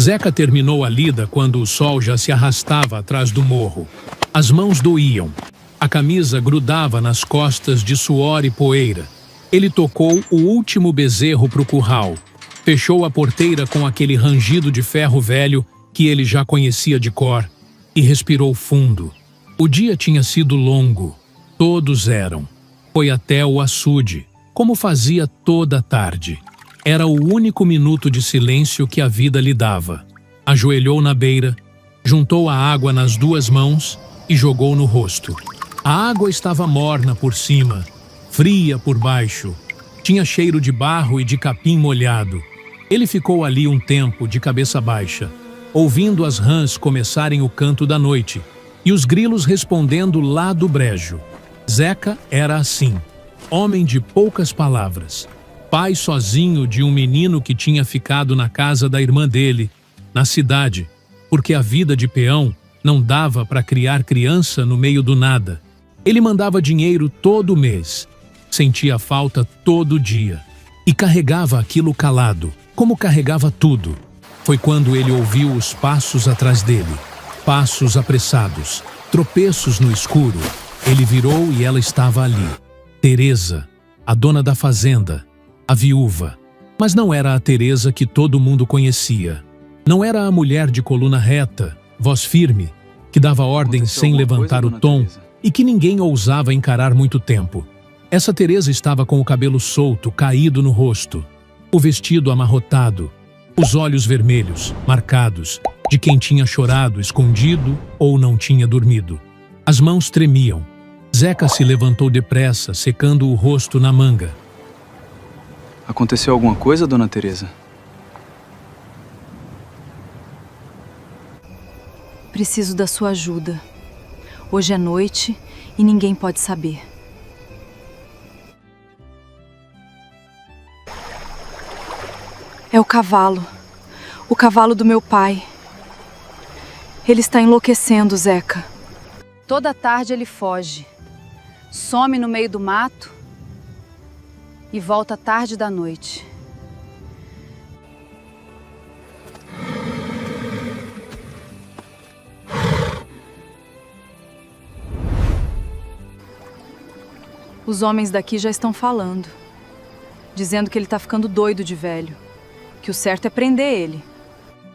Zeca terminou a lida quando o sol já se arrastava atrás do morro. As mãos doíam. A camisa grudava nas costas de suor e poeira. Ele tocou o último bezerro para o curral. Fechou a porteira com aquele rangido de ferro velho que ele já conhecia de cor e respirou fundo. O dia tinha sido longo. Todos eram. Foi até o açude, como fazia toda a tarde. Era o único minuto de silêncio que a vida lhe dava. Ajoelhou na beira, juntou a água nas duas mãos e jogou no rosto. A água estava morna por cima, fria por baixo. Tinha cheiro de barro e de capim molhado. Ele ficou ali um tempo de cabeça baixa, ouvindo as rãs começarem o canto da noite e os grilos respondendo lá do brejo. Zeca era assim, homem de poucas palavras. Pai sozinho de um menino que tinha ficado na casa da irmã dele, na cidade, porque a vida de peão não dava para criar criança no meio do nada. Ele mandava dinheiro todo mês, sentia falta todo dia e carregava aquilo calado, como carregava tudo. Foi quando ele ouviu os passos atrás dele, passos apressados, tropeços no escuro. Ele virou e ela estava ali. Teresa, a dona da fazenda, a viúva. Mas não era a Teresa que todo mundo conhecia. Não era a mulher de coluna reta, voz firme, que dava ordem sem levantar o tom e que ninguém ousava encarar muito tempo. Essa Teresa estava com o cabelo solto, caído no rosto, o vestido amarrotado, os olhos vermelhos, marcados, de quem tinha chorado escondido ou não tinha dormido. As mãos tremiam. Zeca se levantou depressa, secando o rosto na manga. Aconteceu alguma coisa, dona Teresa? Preciso da sua ajuda. Hoje é noite e ninguém pode saber. É o cavalo do meu pai. Ele está enlouquecendo, Zeca. Toda tarde ele foge, some no meio do mato e volta tarde da noite. Os homens daqui já estão falando, dizendo que ele está ficando doido de velho, que o certo é prender ele.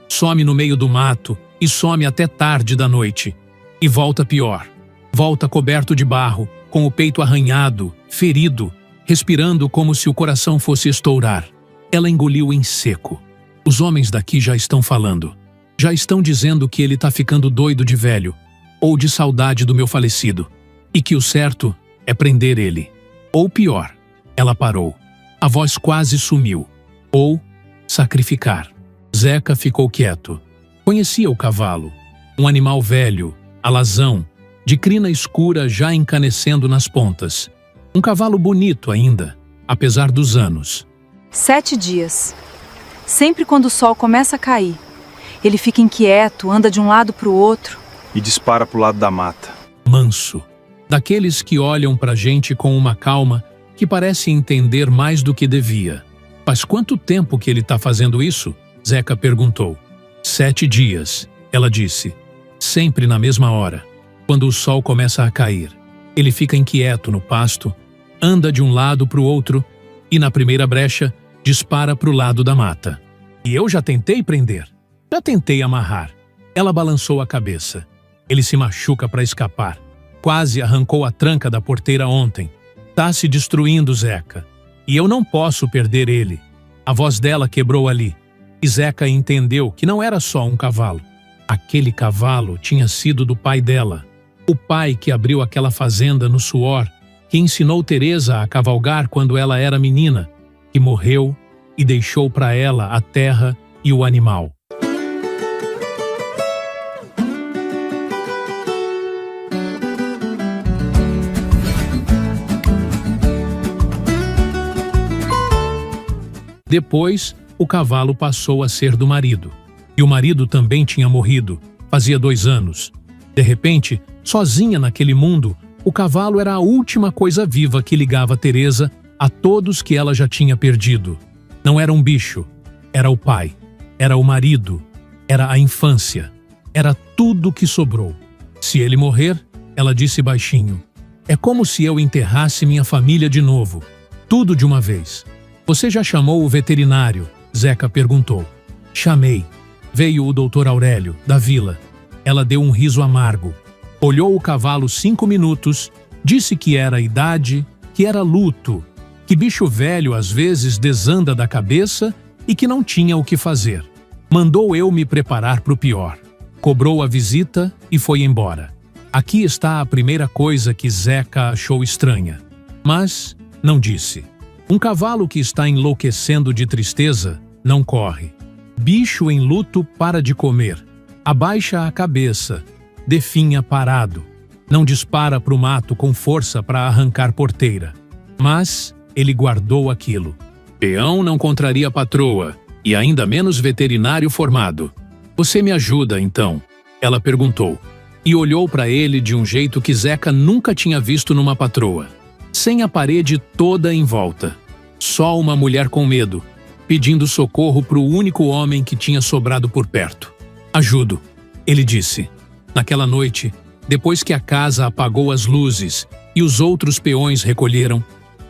Some no meio do mato e some até tarde da noite. E volta pior. Volta coberto de barro, com o peito arranhado, ferido, respirando como se o coração fosse estourar. Ela engoliu em seco. Os homens daqui já estão falando. Já estão dizendo que ele está ficando doido de velho, ou de saudade do meu falecido, e que o certo é prender ele. Ou pior, ela parou. A voz quase sumiu. Ou sacrificar. Zeca ficou quieto. Conhecia o cavalo. Um animal velho, alazão, de crina escura já encanecendo nas pontas. Um cavalo bonito ainda, apesar dos anos. 7 dias. Sempre quando o sol começa a cair, ele fica inquieto, anda de um lado para o outro. E dispara pro lado da mata. Manso. Daqueles que olham pra gente com uma calma que parece entender mais do que devia. Faz quanto tempo que ele tá fazendo isso? Zeca perguntou. 7 dias, ela disse. Sempre na mesma hora, quando o sol começa a cair. Ele fica inquieto no pasto, anda de um lado para o outro e, na primeira brecha, dispara para o lado da mata. E eu já tentei prender. Já tentei amarrar. Ela balançou a cabeça. Ele se machuca para escapar. Quase arrancou a tranca da porteira ontem. Tá se destruindo, Zeca. E eu não posso perder ele. A voz dela quebrou ali. E Zeca entendeu que não era só um cavalo. Aquele cavalo tinha sido do pai dela. O pai que abriu aquela fazenda no suor, que ensinou Teresa a cavalgar quando ela era menina, que morreu e deixou para ela a terra e o animal. Depois, o cavalo passou a ser do marido. E o marido também tinha morrido, fazia 2 anos. De repente, sozinha naquele mundo, o cavalo era a última coisa viva que ligava Teresa a todos que ela já tinha perdido. Não era um bicho, era o pai, era o marido, Era a infância. Era tudo que sobrou. Se ele morrer, ela disse baixinho, é como se eu enterrasse minha família de novo. Tudo de uma vez. Você já chamou o veterinário? Zeca perguntou. Chamei. Veio o Dr. Aurélio, da vila. Ela deu um riso amargo. Olhou o cavalo 5 minutos, disse que era idade, que era luto, que bicho velho às vezes desanda da cabeça e que não tinha o que fazer. Mandou eu me preparar para o pior. Cobrou a visita e foi embora. Aqui está a primeira coisa que Zeca achou estranha. Mas não disse. Um cavalo que está enlouquecendo de tristeza não corre. Bicho em luto para de comer. Abaixa a cabeça, definha parado. Não dispara para o mato com força para arrancar porteira. Mas ele guardou aquilo. Peão não contraria patroa, e ainda menos veterinário formado. Você me ajuda, então? Ela perguntou. E olhou para ele de um jeito que Zeca nunca tinha visto numa patroa. Sem a parede toda em volta. Só uma mulher com medo, pedindo socorro para o único homem que tinha sobrado por perto. Ajudo, ele disse. Naquela noite, depois que a casa apagou as luzes e os outros peões recolheram,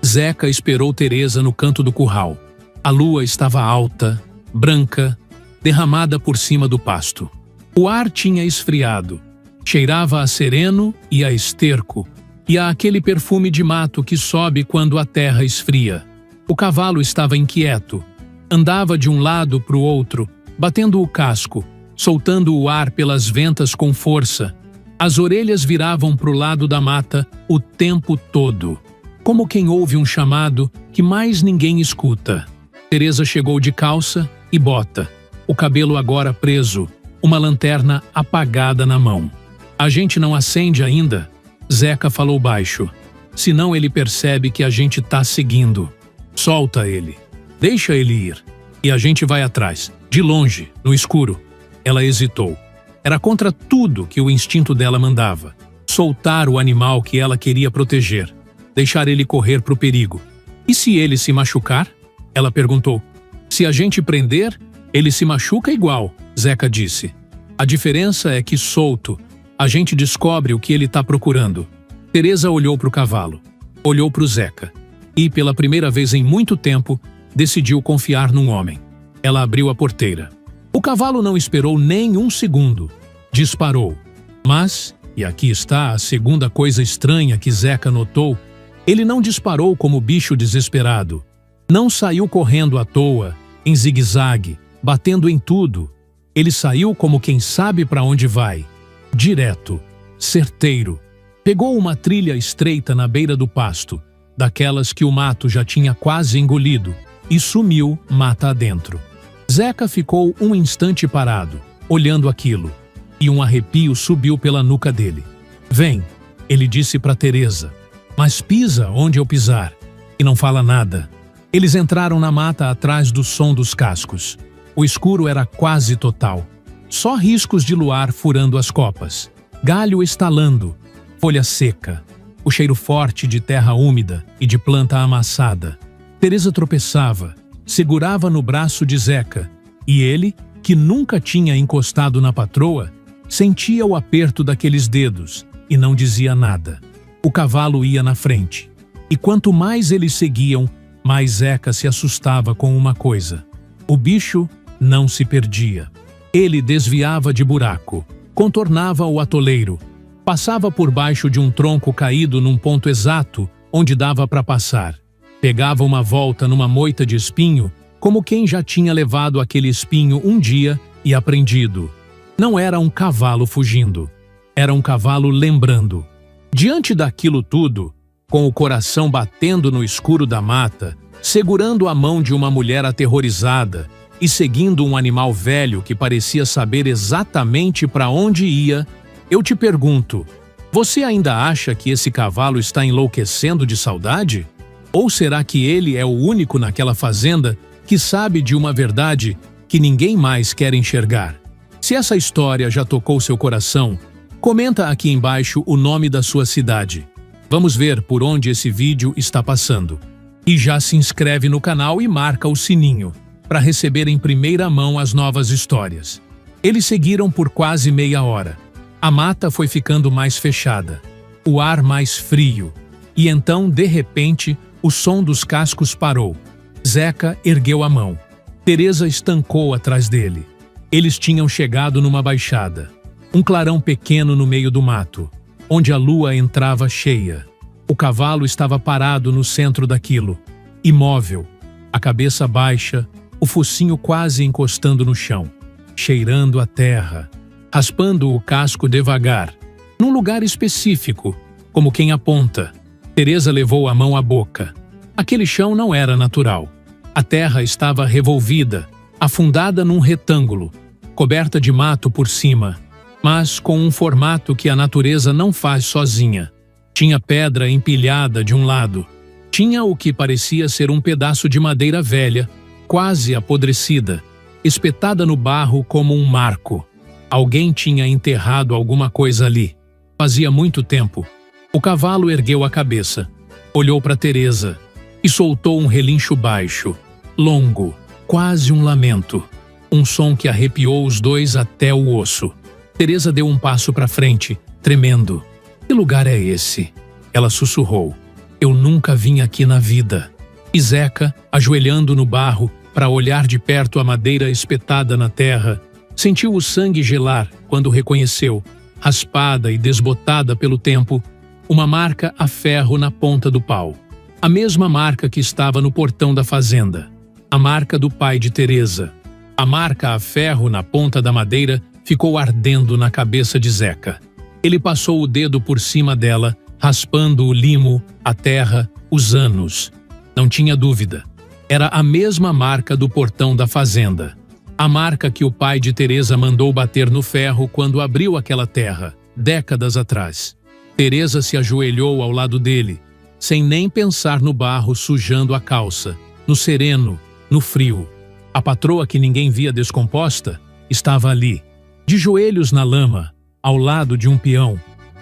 Zeca esperou Teresa no canto do curral. A lua estava alta, branca, derramada por cima do pasto. O ar tinha esfriado. Cheirava a sereno e a esterco, e a aquele perfume de mato que sobe quando a terra esfria. O cavalo estava inquieto. Andava de um lado para o outro, batendo o casco, soltando o ar pelas ventas com força. As orelhas viravam para o lado da mata o tempo todo, como quem ouve um chamado que mais ninguém escuta. Teresa chegou de calça e bota, o cabelo agora preso, uma lanterna apagada na mão. A gente não acende ainda? Zeca falou baixo. Senão ele percebe que a gente tá seguindo. Solta ele. Deixa ele ir. E a gente vai atrás, de longe, no escuro. Ela hesitou. Era contra tudo que o instinto dela mandava. Soltar o animal que ela queria proteger. Deixar ele correr pro perigo. E se ele se machucar? Ela perguntou. Se a gente prender, ele se machuca igual, Zeca disse. A diferença é que solto, a gente descobre o que ele está procurando. Teresa olhou para o cavalo, olhou para o Zeca e, pela primeira vez em muito tempo, decidiu confiar num homem. Ela abriu a porteira. O cavalo não esperou nem um segundo. Disparou. Mas, e aqui está a segunda coisa estranha que Zeca notou, ele não disparou como bicho desesperado. Não saiu correndo à toa, em zigue-zague, batendo em tudo. Ele saiu como quem sabe para onde vai. Direto, certeiro. Pegou uma trilha estreita na beira do pasto, daquelas que o mato já tinha quase engolido, e sumiu mata adentro. Zeca ficou um instante parado, olhando aquilo, e um arrepio subiu pela nuca dele. Vem, ele disse para Teresa, mas pisa onde eu pisar, e não fala nada. Eles entraram na mata atrás do som dos cascos. O escuro era quase total. Só riscos de luar furando as copas. Galho estalando, folha seca, o cheiro forte de terra úmida e de planta amassada. Teresa tropeçava, segurava no braço de Zeca, e ele, que nunca tinha encostado na patroa, sentia o aperto daqueles dedos e não dizia nada. O cavalo ia na frente. E quanto mais eles seguiam, mais Zeca se assustava com uma coisa. O bicho não se perdia. Ele desviava de buraco, contornava o atoleiro, passava por baixo de um tronco caído num ponto exato onde dava para passar. Pegava uma volta numa moita de espinho, como quem já tinha levado aquele espinho um dia e aprendido. Não era um cavalo fugindo, era um cavalo lembrando. Diante daquilo tudo, com o coração batendo no escuro da mata, segurando a mão de uma mulher aterrorizada e seguindo um animal velho que parecia saber exatamente para onde ia, eu te pergunto, você ainda acha que esse cavalo está enlouquecendo de saudade? Ou será que ele é o único naquela fazenda que sabe de uma verdade que ninguém mais quer enxergar? Se essa história já tocou seu coração, comenta aqui embaixo o nome da sua cidade. Vamos ver por onde esse vídeo está passando. E já se inscreve no canal e marca o sininho para receber em primeira mão as novas histórias. Eles seguiram por quase meia hora. A mata foi ficando mais fechada, o ar mais frio, e então, de repente, o som dos cascos parou. Zeca ergueu a mão. Teresa estancou atrás dele. Eles tinham chegado numa baixada. Um clarão pequeno no meio do mato, onde a lua entrava cheia. O cavalo estava parado no centro daquilo, imóvel, a cabeça baixa, o focinho quase encostando no chão, cheirando a terra, raspando o casco devagar, num lugar específico, como quem aponta. Teresa levou a mão à boca. Aquele chão não era natural. A terra estava revolvida, afundada num retângulo, coberta de mato por cima, mas com um formato que a natureza não faz sozinha. Tinha pedra empilhada de um lado. Tinha o que parecia ser um pedaço de madeira velha, quase apodrecida, espetada no barro como um marco. Alguém tinha enterrado alguma coisa ali. Fazia muito tempo. O cavalo ergueu a cabeça, olhou para Teresa e soltou um relincho baixo, longo, quase um lamento. Um som que arrepiou os dois até o osso. Teresa deu um passo para frente, tremendo. Que lugar é esse? Ela sussurrou. Eu nunca vim aqui na vida. E Zeca, ajoelhando no barro para olhar de perto a madeira espetada na terra, sentiu o sangue gelar quando reconheceu, raspada e desbotada pelo tempo, uma marca a ferro na ponta do pau. A mesma marca que estava no portão da fazenda. A marca do pai de Teresa. A marca a ferro na ponta da madeira ficou ardendo na cabeça de Zeca. Ele passou o dedo por cima dela, raspando o limo, a terra, os anos. Não tinha dúvida. Era a mesma marca do portão da fazenda. A marca que o pai de Teresa mandou bater no ferro quando abriu aquela terra, décadas atrás. Teresa se ajoelhou ao lado dele, sem nem pensar no barro sujando a calça, no sereno, no frio. A patroa que ninguém via descomposta estava ali, de joelhos na lama, ao lado de um peão,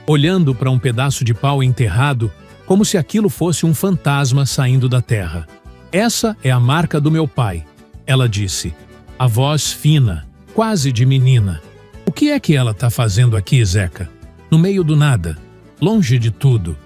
olhando para um pedaço de pau enterrado como se aquilo fosse um fantasma saindo da terra. Essa é a marca do meu pai, ela disse, a voz fina, quase de menina. O que é que ela está fazendo aqui, Zeca? No meio do nada, longe de tudo.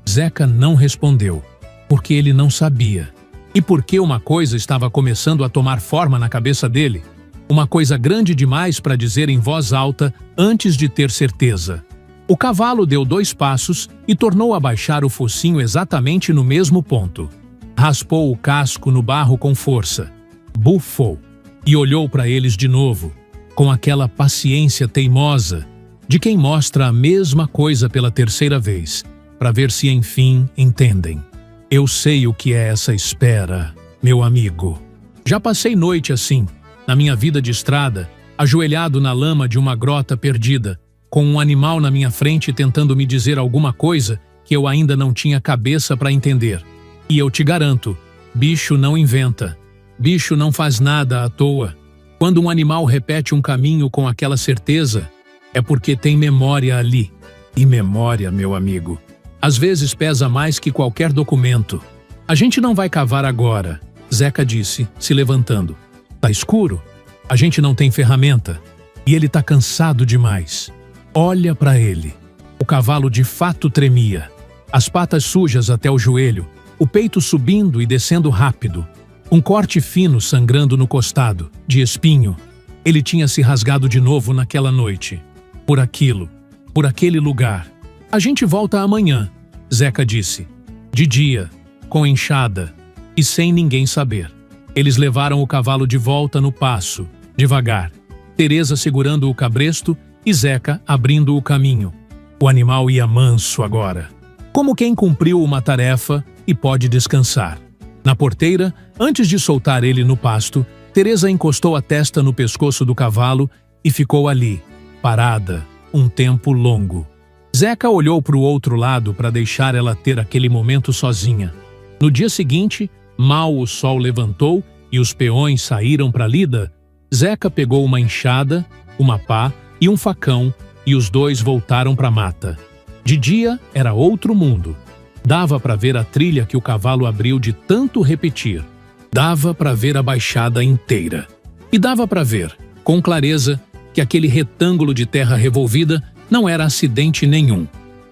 Zeca não respondeu, porque ele não sabia. E porque uma coisa estava começando a tomar forma na cabeça dele, uma coisa grande demais para dizer em voz alta antes de ter certeza. O cavalo deu 2 passos e tornou a baixar o focinho exatamente no mesmo ponto. Raspou o casco no barro com força, bufou e olhou para eles de novo, com aquela paciência teimosa de quem mostra a mesma coisa pela 3ª vez, para ver se enfim entendem. Eu sei o que é essa espera, meu amigo. Já passei noite assim, na minha vida de estrada, ajoelhado na lama de uma grota perdida, com um animal na minha frente tentando me dizer alguma coisa que eu ainda não tinha cabeça para entender. E eu te garanto, bicho não inventa. Bicho não faz nada à toa. Quando um animal repete um caminho com aquela certeza, é porque tem memória ali. E memória, meu amigo, às vezes pesa mais que qualquer documento. A gente não vai cavar agora, Zeca disse, se levantando. Tá escuro? A gente não tem ferramenta. E ele tá cansado demais. Olha para ele. O cavalo de fato tremia. As patas sujas até o joelho, o peito subindo e descendo rápido. Um corte fino sangrando no costado, de espinho. Ele tinha se rasgado de novo naquela noite. Por aquilo, por aquele lugar. A gente volta amanhã, Zeca disse. De dia, com enxada e sem ninguém saber. Eles levaram o cavalo de volta no passo, devagar. Teresa segurando o cabresto e Zeca abrindo o caminho. O animal ia manso agora, como quem cumpriu uma tarefa e pode descansar. Na porteira, antes de soltar ele no pasto, Teresa encostou a testa no pescoço do cavalo e ficou ali, parada, um tempo longo. Zeca olhou para o outro lado para deixar ela ter aquele momento sozinha. No dia seguinte, mal o sol levantou e os peões saíram para a lida, Zeca pegou uma enxada, uma pá e um facão e os dois voltaram para a mata. De dia era outro mundo. Dava para ver a trilha que o cavalo abriu de tanto repetir. Dava para ver a baixada inteira. E dava para ver, com clareza, que aquele retângulo de terra revolvida não era acidente nenhum.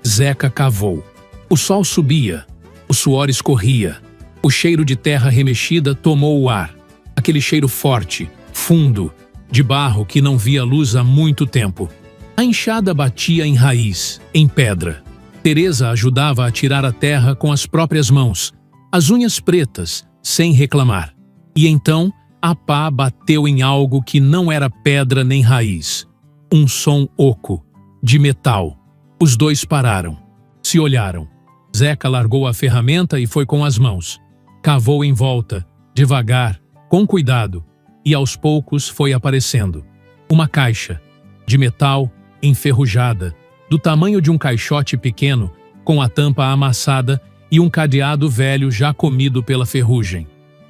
Zeca cavou. O sol subia, o suor escorria, o cheiro de terra remexida tomou o ar. Aquele cheiro forte, fundo, de barro que não via luz há muito tempo. A enxada batia em raiz, em pedra. Teresa ajudava a tirar a terra com as próprias mãos, as unhas pretas, sem reclamar. E então, a pá bateu em algo que não era pedra nem raiz. Um som oco, de metal. Os dois pararam. Se olharam. Zeca largou a ferramenta e foi com as mãos. Cavou em volta, devagar, com cuidado, e aos poucos foi aparecendo. Uma caixa, de metal, enferrujada, do tamanho de um caixote pequeno, com a tampa amassada e um cadeado velho já comido pela ferrugem.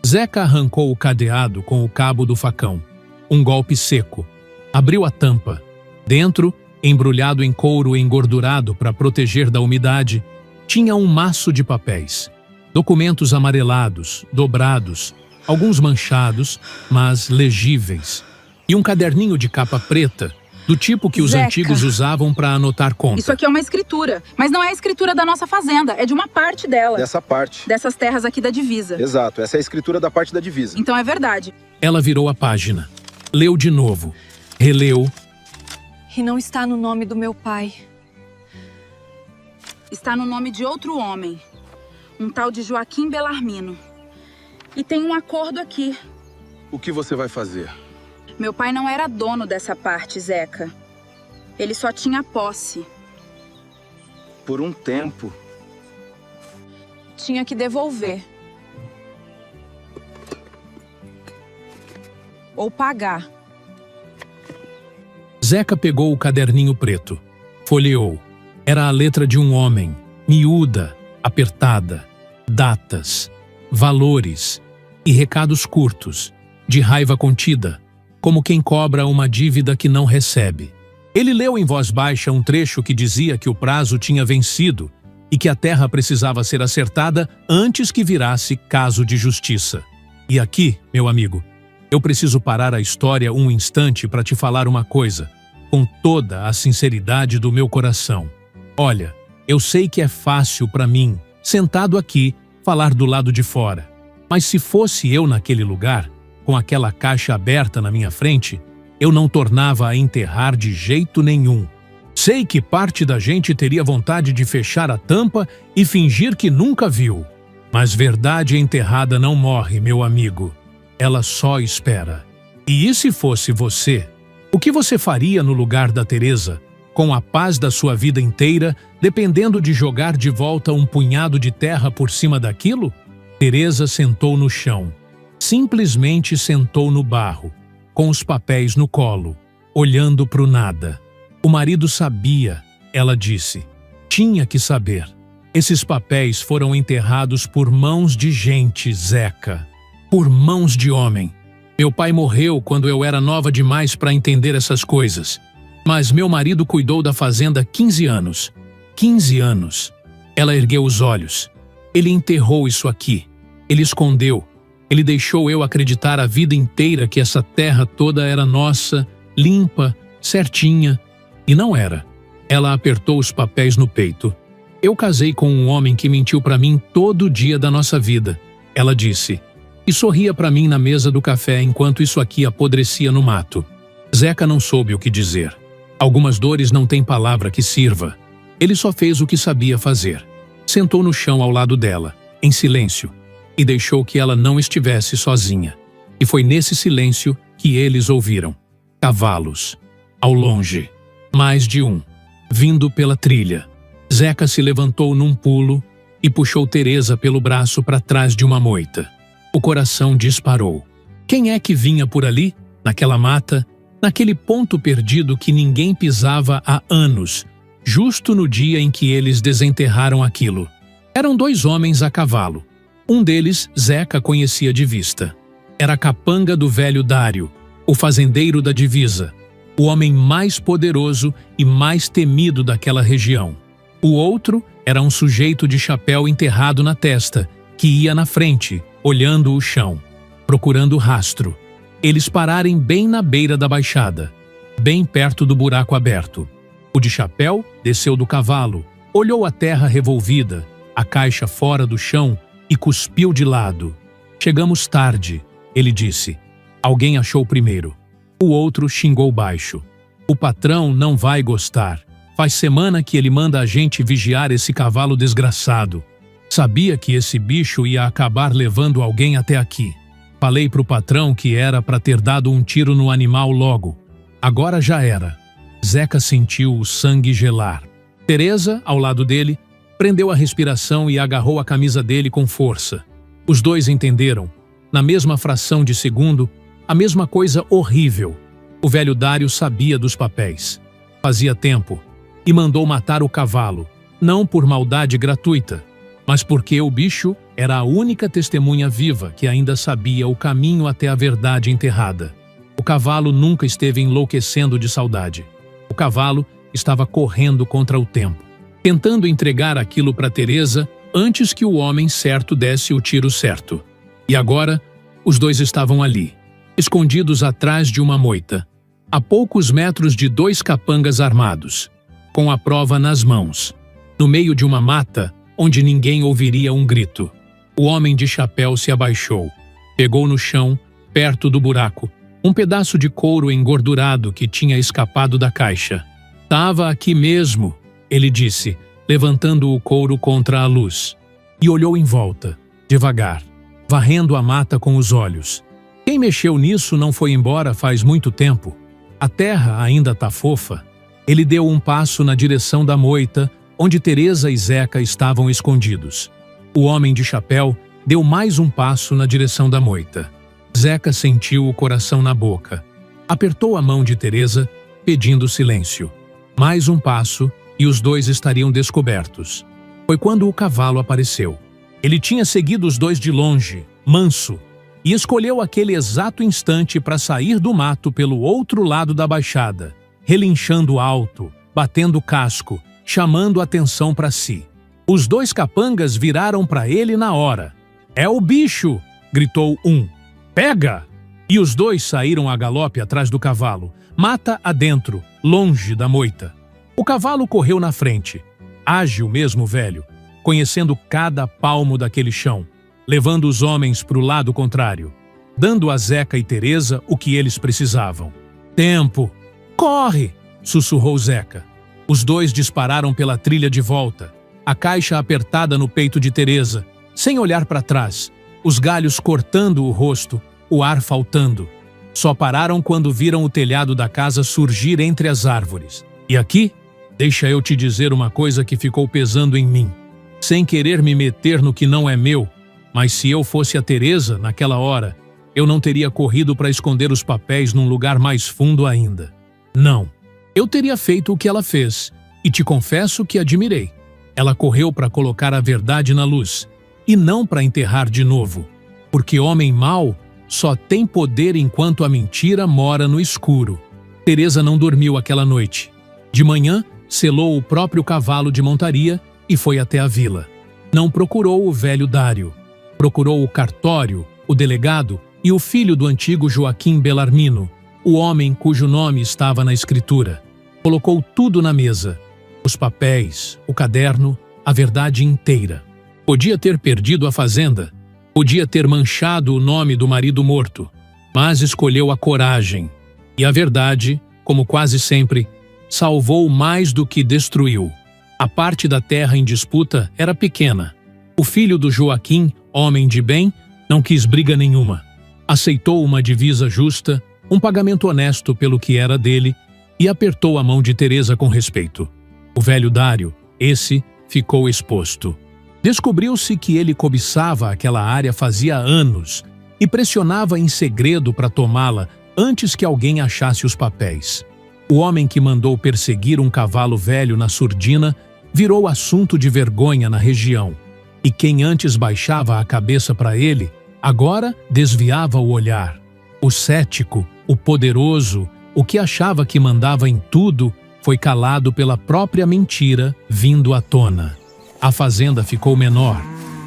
Zeca arrancou o cadeado com o cabo do facão. Um golpe seco. Abriu a tampa. Dentro, embrulhado em couro engordurado para proteger da umidade, tinha um maço de papéis. Documentos amarelados, dobrados, alguns manchados, mas legíveis. E um caderninho de capa preta, do tipo que os Zeca, antigos usavam para anotar conta. Isso aqui é uma escritura, mas não é a escritura da nossa fazenda, é de uma parte dela. Dessa parte. Dessas terras aqui da divisa. Exato, essa é a escritura da parte da divisa. Então é verdade. Ela virou a página. Leu de novo. Releu. E não está no nome do meu pai. Está no nome de outro homem. Um tal de Joaquim Belarmino. E tem um acordo aqui. O que você vai fazer? Meu pai não era dono dessa parte, Zeca. Ele só tinha posse. Por um tempo. Tinha que devolver. Ou pagar. Zeca pegou o caderninho preto. Folheou. Era a letra de um homem, miúda, apertada. Datas, valores e recados curtos, de raiva contida, como quem cobra uma dívida que não recebe. Ele leu em voz baixa um trecho que dizia que o prazo tinha vencido e que a terra precisava ser acertada antes que virasse caso de justiça. E aqui, meu amigo, eu preciso parar a história um instante para te falar uma coisa, com toda a sinceridade do meu coração. Olha, eu sei que é fácil para mim, sentado aqui, falar do lado de fora. Mas se fosse eu naquele lugar, com aquela caixa aberta na minha frente, eu não tornava a enterrar de jeito nenhum. Sei que parte da gente teria vontade de fechar a tampa e fingir que nunca viu. Mas verdade enterrada não morre, meu amigo. Ela só espera. E se fosse você? O que você faria no lugar da Teresa, com a paz da sua vida inteira, dependendo de jogar de volta um punhado de terra por cima daquilo? Teresa sentou no chão. Simplesmente sentou no barro, com os papéis no colo, olhando para o nada. O marido sabia, ela disse. Tinha que saber. Esses papéis foram enterrados por mãos de gente, Zeca. Por mãos de homem. Meu pai morreu quando eu era nova demais para entender essas coisas. Mas meu marido cuidou da fazenda 15 anos. 15 anos. Ela ergueu os olhos. Ele enterrou isso aqui. Ele escondeu. Ele deixou eu acreditar a vida inteira que essa terra toda era nossa, limpa, certinha. E não era. Ela apertou os papéis no peito. Eu casei com um homem que mentiu para mim todo dia da nossa vida. Ela disse. E sorria para mim na mesa do café enquanto isso aqui apodrecia no mato. Zeca não soube o que dizer. Algumas dores não têm palavra que sirva. Ele só fez o que sabia fazer. Sentou no chão ao lado dela, em silêncio, e deixou que ela não estivesse sozinha. E foi nesse silêncio que eles ouviram. Cavalos. Ao longe. Mais de um. Vindo pela trilha. Zeca se levantou num pulo e puxou Teresa pelo braço para trás de uma moita. O coração disparou. Quem é que vinha por ali, naquela mata, naquele ponto perdido que ninguém pisava há anos, justo no dia em que eles desenterraram aquilo? Eram dois homens a cavalo. Um deles, Zeca conhecia de vista. Era a capanga do velho Dário, o fazendeiro da divisa, o homem mais poderoso e mais temido daquela região. O outro era um sujeito de chapéu enterrado na testa, que ia na frente, olhando o chão, procurando rastro. Eles pararem bem na beira da baixada. bem perto do buraco aberto. O de chapéu desceu do cavalo, olhou a terra revolvida, a caixa fora do chão e cuspiu de lado. Chegamos tarde, ele disse. Alguém achou primeiro. O outro xingou baixo. O patrão não vai gostar. Faz semana que ele manda a gente vigiar esse cavalo desgraçado. Sabia que esse bicho ia acabar levando alguém até aqui. Falei pro patrão que era para ter dado um tiro no animal logo. Agora já era. Zeca sentiu o sangue gelar. Teresa, ao lado dele, prendeu a respiração e agarrou a camisa dele com força. Os dois entenderam, na mesma fração de segundo, a mesma coisa horrível. O velho Dário sabia dos papéis. Fazia tempo. E mandou matar o cavalo, não por maldade gratuita, mas porque o bicho era a única testemunha viva que ainda sabia o caminho até a verdade enterrada. O cavalo nunca esteve enlouquecendo de saudade. O cavalo estava correndo contra o tempo, tentando entregar aquilo para Teresa antes que o homem certo desse o tiro certo. E agora, os dois estavam ali, escondidos atrás de uma moita, a poucos metros de dois capangas armados, com a prova nas mãos, no meio de uma mata onde ninguém ouviria um grito. O homem de chapéu se abaixou, pegou no chão, perto do buraco, um pedaço de couro engordurado que tinha escapado da caixa. "Tava aqui mesmo", ele disse, levantando o couro contra a luz. E olhou em volta, devagar, varrendo a mata com os olhos. Quem mexeu nisso não foi embora faz muito tempo. A terra ainda tá fofa. Ele deu um passo na direção da moita, onde Teresa e Zeca estavam escondidos. O homem de chapéu deu mais um passo na direção da moita. Zeca sentiu o coração na boca. Apertou a mão de Teresa, pedindo silêncio. Mais um passo e os dois estariam descobertos. Foi quando o cavalo apareceu. Ele tinha seguido os dois de longe, manso, e escolheu aquele exato instante para sair do mato pelo outro lado da baixada, relinchando alto, batendo o casco, chamando atenção para si. Os dois capangas viraram para ele na hora. "É o bicho!" gritou um. "Pega!" E os dois saíram a galope atrás do cavalo, mata adentro, longe da moita. O cavalo correu na frente, ágil mesmo velho, conhecendo cada palmo daquele chão, levando os homens para o lado contrário, dando a Zeca e Teresa o que eles precisavam. "Tempo! Corre!" sussurrou Zeca. Os dois dispararam pela trilha de volta, a caixa apertada no peito de Teresa, sem olhar para trás, os galhos cortando o rosto, o ar faltando. Só pararam quando viram o telhado da casa surgir entre as árvores. E aqui, deixa eu te dizer uma coisa que ficou pesando em mim. Sem querer me meter no que não é meu, mas se eu fosse a Teresa, naquela hora, eu não teria corrido para esconder os papéis num lugar mais fundo ainda. Não. Eu teria feito o que ela fez, e te confesso que admirei. Ela correu para colocar a verdade na luz, e não para enterrar de novo, porque homem mau só tem poder enquanto a mentira mora no escuro. Teresa não dormiu aquela noite. De manhã, selou o próprio cavalo de montaria e foi até a vila. Não procurou o velho Dário. Procurou o cartório, o delegado e o filho do antigo Joaquim Belarmino, o homem cujo nome estava na escritura. Colocou tudo na mesa. Os papéis, o caderno, a verdade inteira. Podia ter perdido a fazenda. Podia ter manchado o nome do marido morto. Mas escolheu a coragem. E a verdade, como quase sempre, salvou mais do que destruiu. A parte da terra em disputa era pequena. O filho do Joaquim, homem de bem, não quis briga nenhuma. Aceitou uma divisa justa, um pagamento honesto pelo que era dele, e apertou a mão de Teresa com respeito. O velho Dário, esse, ficou exposto. Descobriu-se que ele cobiçava aquela área fazia anos e pressionava em segredo para tomá-la antes que alguém achasse os papéis. O homem que mandou perseguir um cavalo velho na surdina virou assunto de vergonha na região, e quem antes baixava a cabeça para ele, agora desviava o olhar. O cético, o poderoso, o que achava que mandava em tudo, foi calado pela própria mentira vindo à tona. A fazenda ficou menor,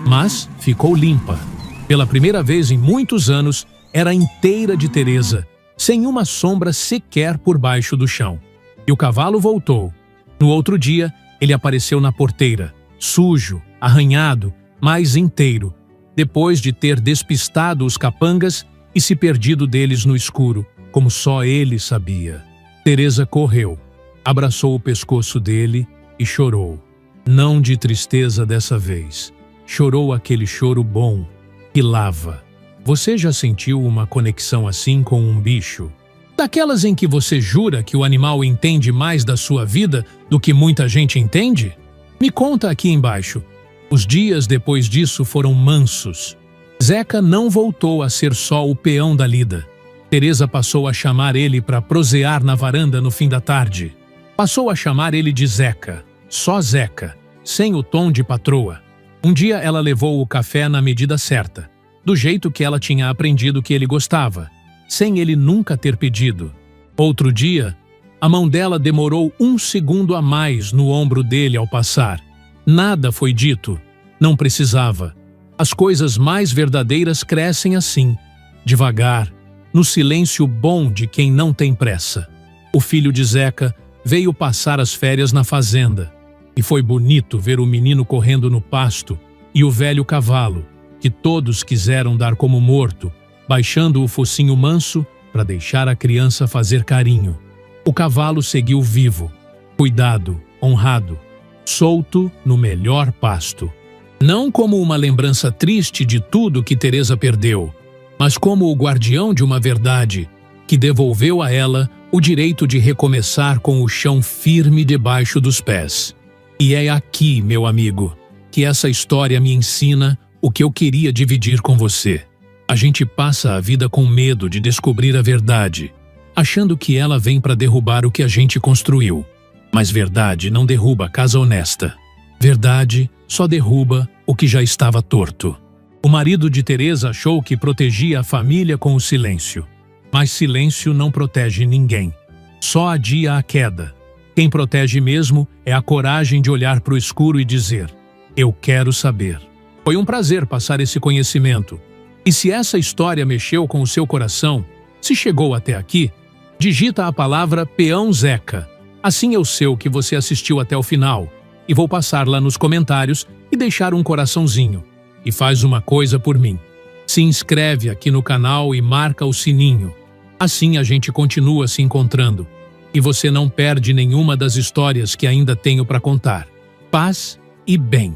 mas ficou limpa. Pela primeira vez em muitos anos, era inteira de Teresa, sem uma sombra sequer por baixo do chão. E o cavalo voltou. No outro dia, ele apareceu na porteira, sujo, arranhado, mas inteiro, depois de ter despistado os capangas e se perdido deles no escuro, como só ele sabia. Teresa correu, abraçou o pescoço dele e chorou. Não de tristeza dessa vez. Chorou aquele choro bom, que lava. Você já sentiu uma conexão assim com um bicho? Daquelas em que você jura que o animal entende mais da sua vida do que muita gente entende? Me conta aqui embaixo. Os dias depois disso foram mansos. Zeca não voltou a ser só o peão da lida. Teresa passou a chamar ele para prosear na varanda no fim da tarde. Passou a chamar ele de Zeca, só Zeca, sem o tom de patroa. Um dia ela levou o café na medida certa, do jeito que ela tinha aprendido que ele gostava, sem ele nunca ter pedido. Outro dia, a mão dela demorou 1 segundo a mais no ombro dele ao passar. Nada foi dito, não precisava. As coisas mais verdadeiras crescem assim, devagar, no silêncio bom de quem não tem pressa. O filho de Zeca veio passar as férias na fazenda, e foi bonito ver o menino correndo no pasto e o velho cavalo, que todos quiseram dar como morto, baixando o focinho manso para deixar a criança fazer carinho. O cavalo seguiu vivo, cuidado, honrado, solto no melhor pasto. Não como uma lembrança triste de tudo que Teresa perdeu, mas como o guardião de uma verdade que devolveu a ela o direito de recomeçar com o chão firme debaixo dos pés. E é aqui, meu amigo, que essa história me ensina o que eu queria dividir com você. A gente passa a vida com medo de descobrir a verdade, achando que ela vem para derrubar o que a gente construiu. Mas verdade não derruba casa honesta. Verdade só derruba o que já estava torto. O marido de Teresa achou que protegia a família com o silêncio. Mas silêncio não protege ninguém. Só adia a queda. Quem protege mesmo é a coragem de olhar para o escuro e dizer: eu quero saber. Foi um prazer passar esse conhecimento. E se essa história mexeu com o seu coração, se chegou até aqui, digita a palavra Peão Zeca. Assim eu sei que você assistiu até o final. E vou passar lá nos comentários e deixar um coraçãozinho. E faz uma coisa por mim. Se inscreve aqui no canal e marca o sininho. Assim a gente continua se encontrando. E você não perde nenhuma das histórias que ainda tenho para contar. Paz e bem.